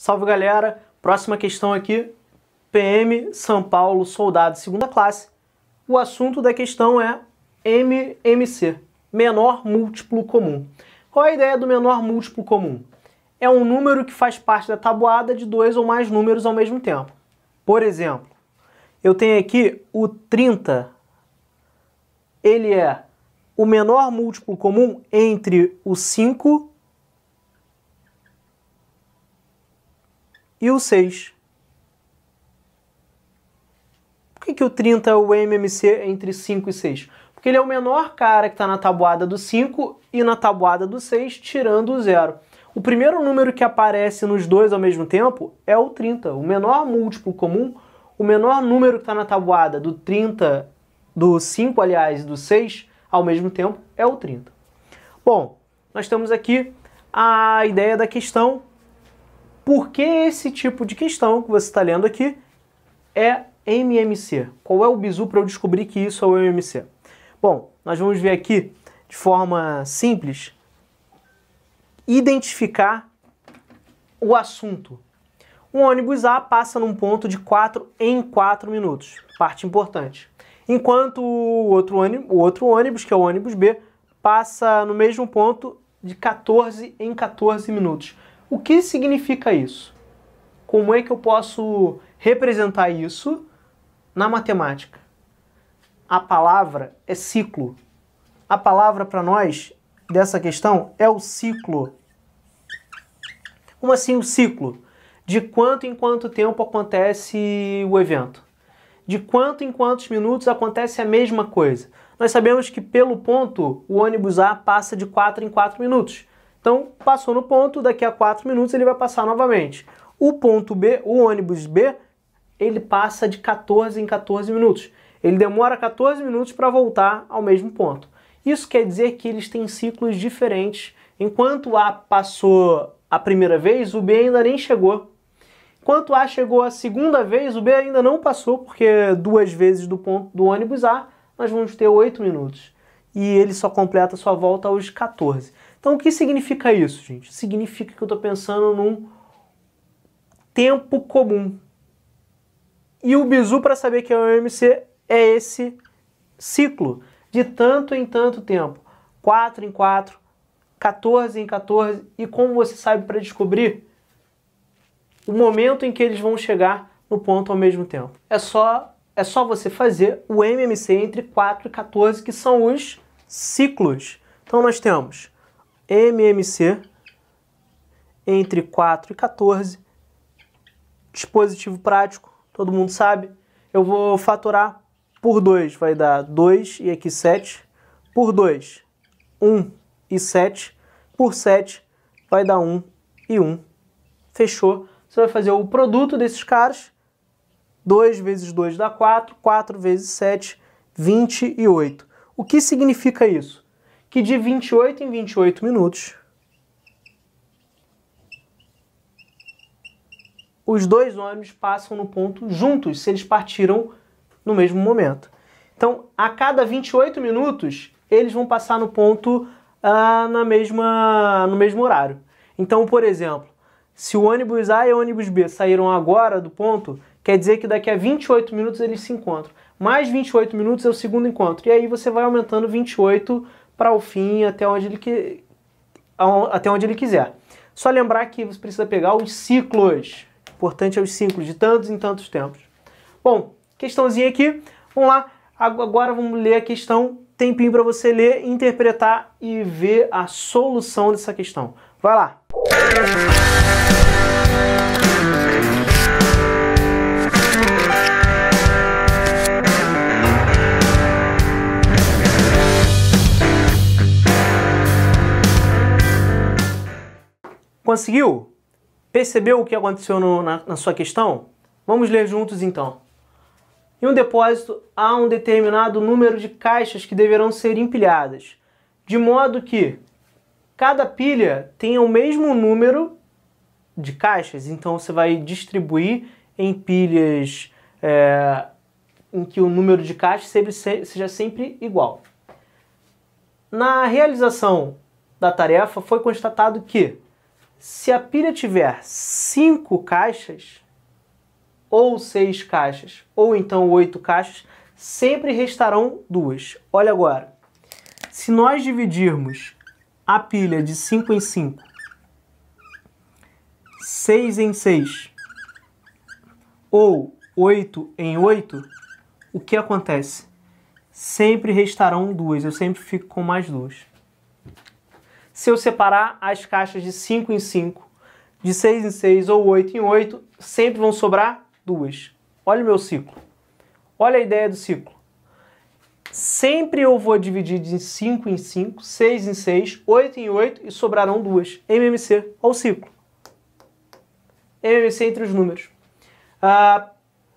Salve galera, próxima questão aqui, PM São Paulo, soldado segunda classe. O assunto da questão é MMC, menor múltiplo comum. Qual é a ideia do menor múltiplo comum? É um número que faz parte da tabuada de dois ou mais números ao mesmo tempo. Por exemplo, eu tenho aqui o 30, ele é o menor múltiplo comum entre o 5 e o 6. Por que o 30 é o MMC entre 5 e 6? Porque ele é o menor cara que está na tabuada do 5 e na tabuada do 6, tirando o 0. O primeiro número que aparece nos dois ao mesmo tempo é o 30. O menor múltiplo comum, o menor número que está na tabuada do 30, do 5, aliás, do 6, ao mesmo tempo, é o 30. Bom, nós temos aqui a ideia da questão. Por que esse tipo de questão que você está lendo aqui é MMC? Qual é o bizu para eu descobrir que isso é o MMC? Bom, nós vamos ver aqui, de forma simples, identificar o assunto. Um ônibus A passa num ponto de 4 em 4 minutos, parte importante. Enquanto o outro ônibus, que é o ônibus B, passa no mesmo ponto de 14 em 14 minutos. O que significa isso? Como é que eu posso representar isso na matemática? A palavra é ciclo. A palavra para nós dessa questão é o ciclo. Como assim o ciclo? De quanto em quanto tempo acontece o evento? De quanto em quantos minutos acontece a mesma coisa? Nós sabemos que pelo ponto o ônibus A passa de 4 em 4 minutos. Então, passou no ponto, daqui a 4 minutos ele vai passar novamente. O ponto B, o ônibus B, ele passa de 14 em 14 minutos. Ele demora 14 minutos para voltar ao mesmo ponto. Isso quer dizer que eles têm ciclos diferentes. Enquanto o A passou a primeira vez, o B ainda nem chegou. Enquanto o A chegou a segunda vez, o B ainda não passou, porque duas vezes do ponto do ônibus A, nós vamos ter 8 minutos. E ele só completa sua volta aos 14. Então, o que significa isso, gente? Significa que eu estou pensando num tempo comum. E o bizu para saber que é o MMC é esse ciclo de tanto em tanto tempo. 4 em 4, 14 em 14. E como você sabe para descobrir o momento em que eles vão chegar no ponto ao mesmo tempo? É só você fazer o MMC entre 4 e 14, que são os ciclos. Então, nós temos MMC entre 4 e 14, dispositivo prático, todo mundo sabe. Eu vou fatorar por 2, vai dar 2 e aqui 7. Por 2, 1 e 7. Por 7, vai dar 1 e 1. Fechou. Você vai fazer o produto desses caras. 2 vezes 2 dá 4, 4 vezes 7, 28. O que significa isso? Que de 28 em 28 minutos, os dois ônibus passam no ponto juntos, se eles partiram no mesmo momento. Então, a cada 28 minutos, eles vão passar no ponto no mesmo horário. Então, por exemplo, se o ônibus A e o ônibus B saíram agora do ponto, quer dizer que daqui a 28 minutos eles se encontram. Mais 28 minutos é o segundo encontro. E aí você vai aumentando 28 para o fim, até onde ele quiser. Só lembrar que você precisa pegar os ciclos. Importante é os ciclos, de tantos em tantos tempos. Bom, questãozinha aqui. Vamos lá. Agora vamos ler a questão. Tempinho para você ler, interpretar e ver a solução dessa questão. Vai lá. Conseguiu? Percebeu o que aconteceu na sua questão? Vamos ler juntos então. Em um depósito há um determinado número de caixas que deverão ser empilhadas, de modo que cada pilha tenha o mesmo número de caixas. Então você vai distribuir em pilhas em que o número de caixas seja sempre igual. Na realização da tarefa foi constatado que Se a pilha tiver 5 caixas, ou 6 caixas, ou então 8 caixas, sempre restarão 2. Olha agora, se nós dividirmos a pilha de 5 em 5, 6 em 6, ou 8 em 8, o que acontece? Sempre restarão 2, eu sempre fico com mais 2. Se eu separar as caixas de 5 em 5, de 6 em 6 ou 8 em 8, sempre vão sobrar 2. Olha o meu ciclo. Olha a ideia do ciclo. Sempre eu vou dividir de 5 em 5, 6 em 6, 8 em 8 e sobrarão 2. MMC, olha o ciclo. MMC entre os números.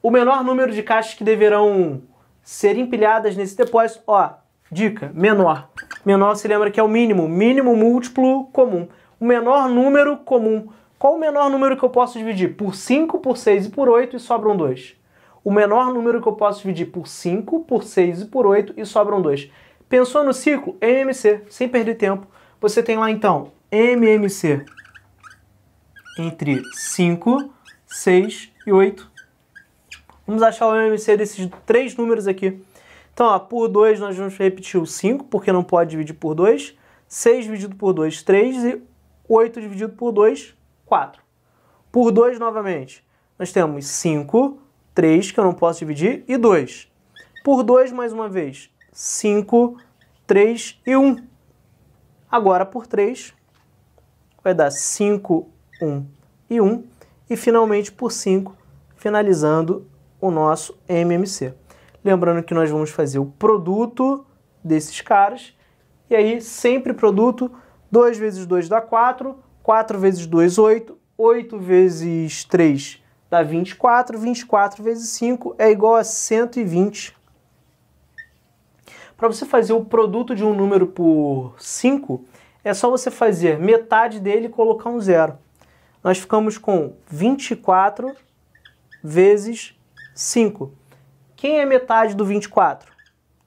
O menor número de caixas que deverão ser empilhadas nesse depósito, ó, dica, menor. Menor se lembra que é o mínimo, mínimo múltiplo comum. O menor número comum. Qual o menor número que eu posso dividir? Por 5, por 6 e por 8 e sobram 2. O menor número que eu posso dividir por 5, por 6 e por 8 e sobram 2. Pensou no ciclo? MMC, sem perder tempo. Você tem lá então MMC entre 5, 6 e 8. Vamos achar o MMC desses 3 números aqui. Então, ó, por 2 nós vamos repetir o 5, porque não pode dividir por 2. 6 dividido por 2, 3. E 8 dividido por 2, 4. Por 2 novamente, nós temos 5, 3, que eu não posso dividir, e 2. Por 2, mais uma vez, 5, 3 e 1. Agora, por 3, vai dar 5, 1 e 1. E, finalmente, por 5, finalizando o nosso MMC. Lembrando que nós vamos fazer o produto desses caras. E aí, sempre produto, 2 vezes 2 dá 4, 4 vezes 2, 8, 8 vezes 3 dá 24, 24 vezes 5 é igual a 120. Para você fazer o produto de um número por 5, é só você fazer metade dele e colocar um zero. Nós ficamos com 24 vezes 5. Quem é metade do 24?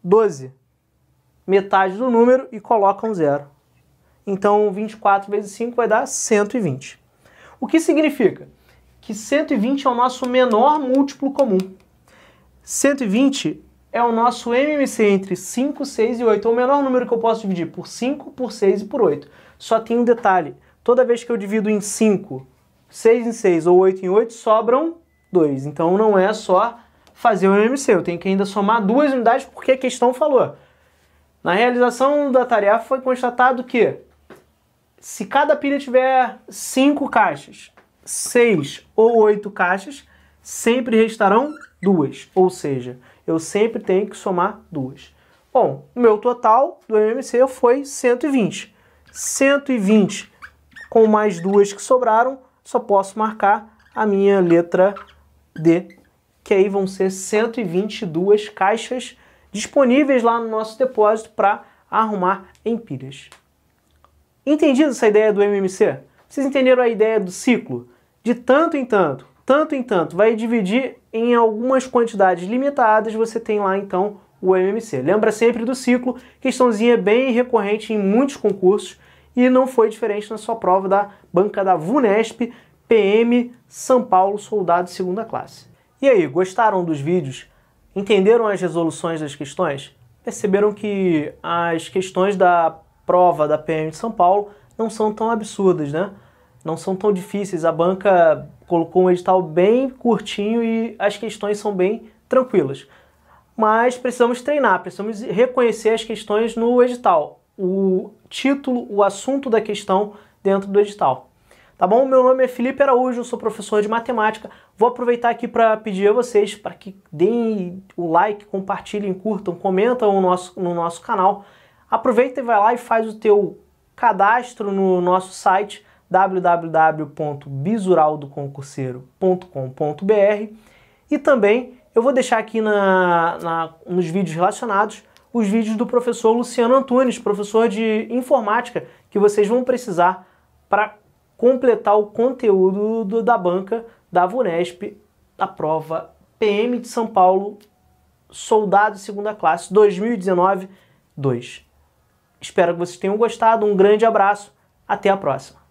12. Metade do número e coloca um zero. Então, 24 vezes 5 vai dar 120. O que significa? Que 120 é o nosso menor múltiplo comum. 120 é o nosso MMC entre 5, 6 e 8. É o menor número que eu posso dividir por 5, por 6 e por 8. Só tem um detalhe. Toda vez que eu divido em 5, 6 em 6 ou 8 em 8, sobram 2. Então, não é só fazer o MMC. Eu tenho que ainda somar 2 unidades porque a questão falou. Na realização da tarefa foi constatado que se cada pilha tiver 5 caixas, 6 ou 8 caixas, sempre restarão 2. Ou seja, eu sempre tenho que somar 2. Bom, o meu total do MMC foi 120. 120 com mais 2 que sobraram, só posso marcar a minha letra D, que aí vão ser 122 caixas disponíveis lá no nosso depósito para arrumar em pilhas. Entendido essa ideia do MMC? Vocês entenderam a ideia do ciclo? De tanto em tanto, vai dividir em algumas quantidades limitadas, você tem lá então o MMC. Lembra sempre do ciclo, questãozinha bem recorrente em muitos concursos e não foi diferente na sua prova da banca da VUNESP, PM São Paulo, soldado de 2ª classe. E aí, gostaram dos vídeos? Entenderam as resoluções das questões? Perceberam que as questões da prova da PM de São Paulo não são tão absurdas, né? Não são tão difíceis. A banca colocou um edital bem curtinho e as questões são bem tranquilas. Mas precisamos treinar, precisamos reconhecer as questões no edital. O título, o assunto da questão dentro do edital. Tá bom? Meu nome é Felipe Araújo, eu sou professor de matemática. Vou aproveitar aqui para pedir a vocês para que deem o like, compartilhem, curtam, comentam no nosso canal. Aproveita e vai lá e faz o teu cadastro no nosso site www.bisuraldoconcurseiro.com.br e também eu vou deixar aqui nos vídeos relacionados os vídeos do professor Luciano Antunes, professor de informática, que vocês vão precisar para completar o conteúdo da banca da VUNESP, da prova PM de São Paulo, soldado de 2ª classe 2019-2. Espero que vocês tenham gostado, um grande abraço, até a próxima.